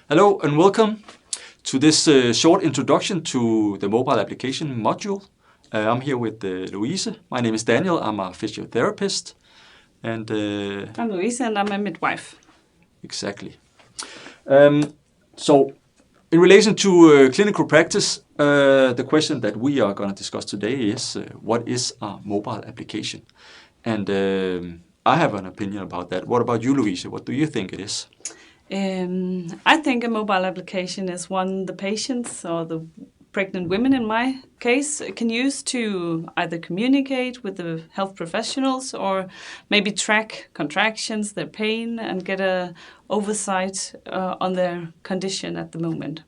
Hello and welcome to this short introduction to the mobile application module. I'm here with Louise. My name is Daniel. I'm a physiotherapist. And I'm Louise and I'm a midwife. Exactly. So in relation to clinical practice, the question that we are going to discuss today is what is a mobile application? And I have an opinion about that. What about you, Louise? What do you think it is? I think a mobile application is one the patients or the pregnant women in my case can use to either communicate with the health professionals or maybe track contractions, their pain, and get a oversight on their condition at the moment.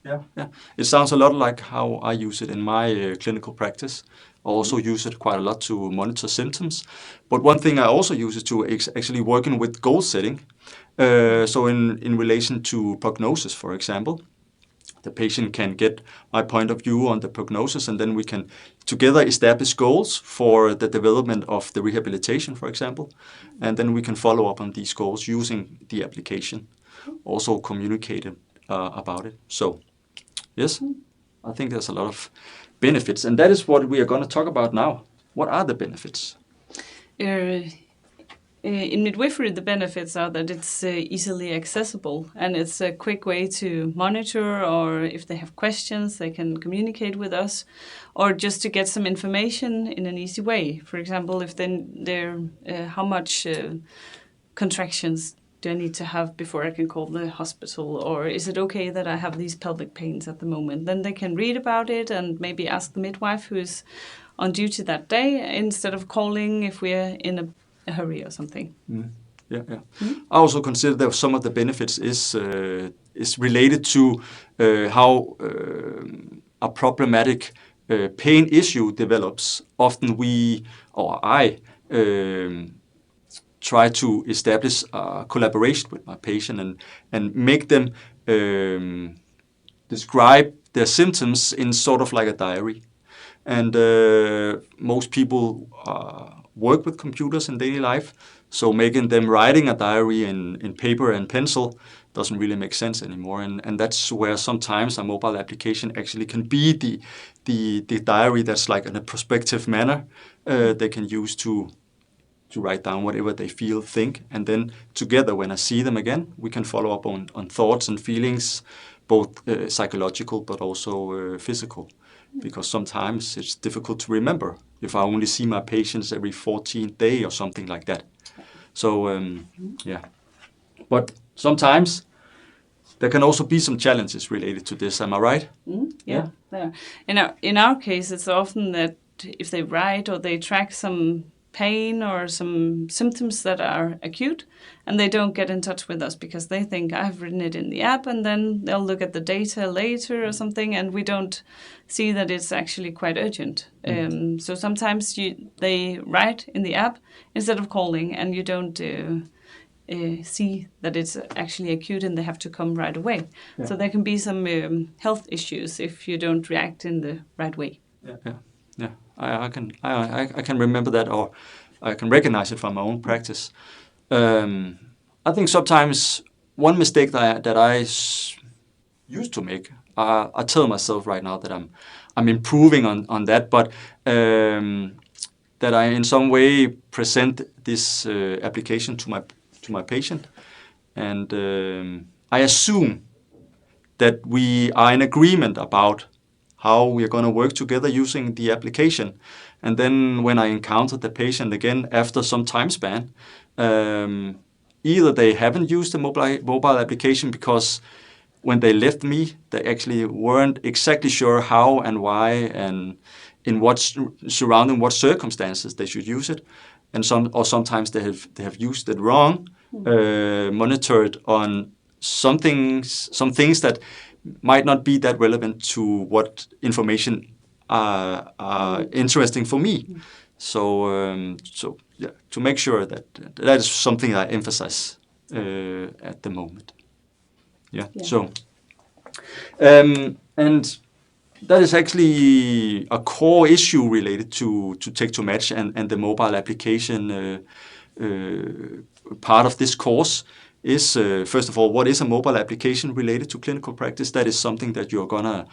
Yeah. It sounds a lot like how I use it in my clinical practice. I also use it quite a lot to monitor symptoms. But one thing I also use it to is actually working with goal setting. So in relation to prognosis, for example, the patient can get my point of view on the prognosis, and then we can together establish goals for the development of the rehabilitation, for example. And then we can follow up on these goals using the application, also communicate about it. So yes, I think there's a lot of benefits, and that is what we are going to talk about now. What are the benefits? In midwifery, the benefits are that it's easily accessible and it's a quick way to monitor, or if they have questions, they can communicate with us, or just to get some information in an easy way. For example, if they're how much contractions do I need to have before I can call the hospital? Or is it okay that I have these pelvic pains at the moment? Then they can read about it and maybe ask the midwife who is on duty that day instead of calling if we're in a hurry or something. Yeah. I also consider that some of the benefits is related to how a problematic pain issue develops. Often I try to establish a collaboration with my patient and make them describe their symptoms in sort of like a diary. And most people work with computers in daily life, so making them writing a diary in paper and pencil doesn't really make sense anymore. And that's where sometimes a mobile application actually can be the diary that's like in a prospective manner they can use to write down whatever they feel, think, and then together when I see them again, we can follow up on thoughts and feelings, both psychological but also physical. Because sometimes it's difficult to remember if I only see my patients every 14th day or something like that. So, yeah. But sometimes there can also be some challenges related to this. Am I right? Yeah. In our case, it's often that if they write or they track some pain or some symptoms that are acute, and they don't get in touch with us because they think I've written it in the app, and then they'll look at the data later or something, and we don't see that it's actually quite urgent. So sometimes they write in the app instead of calling, and you don't see that it's actually acute and they have to come right away. Yeah. So there can be some health issues if you don't react in the right way. Yeah. I can remember that, or I can recognize it from my own practice. I think sometimes one mistake that I used to make, I tell myself right now that I'm improving on that, but that I in some way present this application to my patient, and I assume that we are in agreement about how we are going to work together using the application. And then when I encounter the patient again after some time span, either they haven't used the mobile application because when they left me, they actually weren't exactly sure how and why and in what surrounding what circumstances they should use it, and sometimes they have used it wrong, monitored on some things that might not be that relevant to what information are interesting for me. So yeah, to make sure that is something I emphasize at the moment. Yeah. So and that is actually a core issue related to Tech2Match and the mobile application part of this course. is, first of all, what is a mobile application related to clinical practice? That is something that you're going to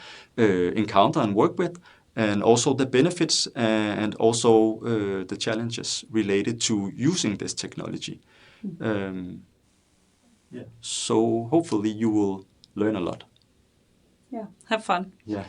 encounter and work with, and also the benefits and also the challenges related to using this technology. So hopefully you will learn a lot. Yeah, have fun. Yeah.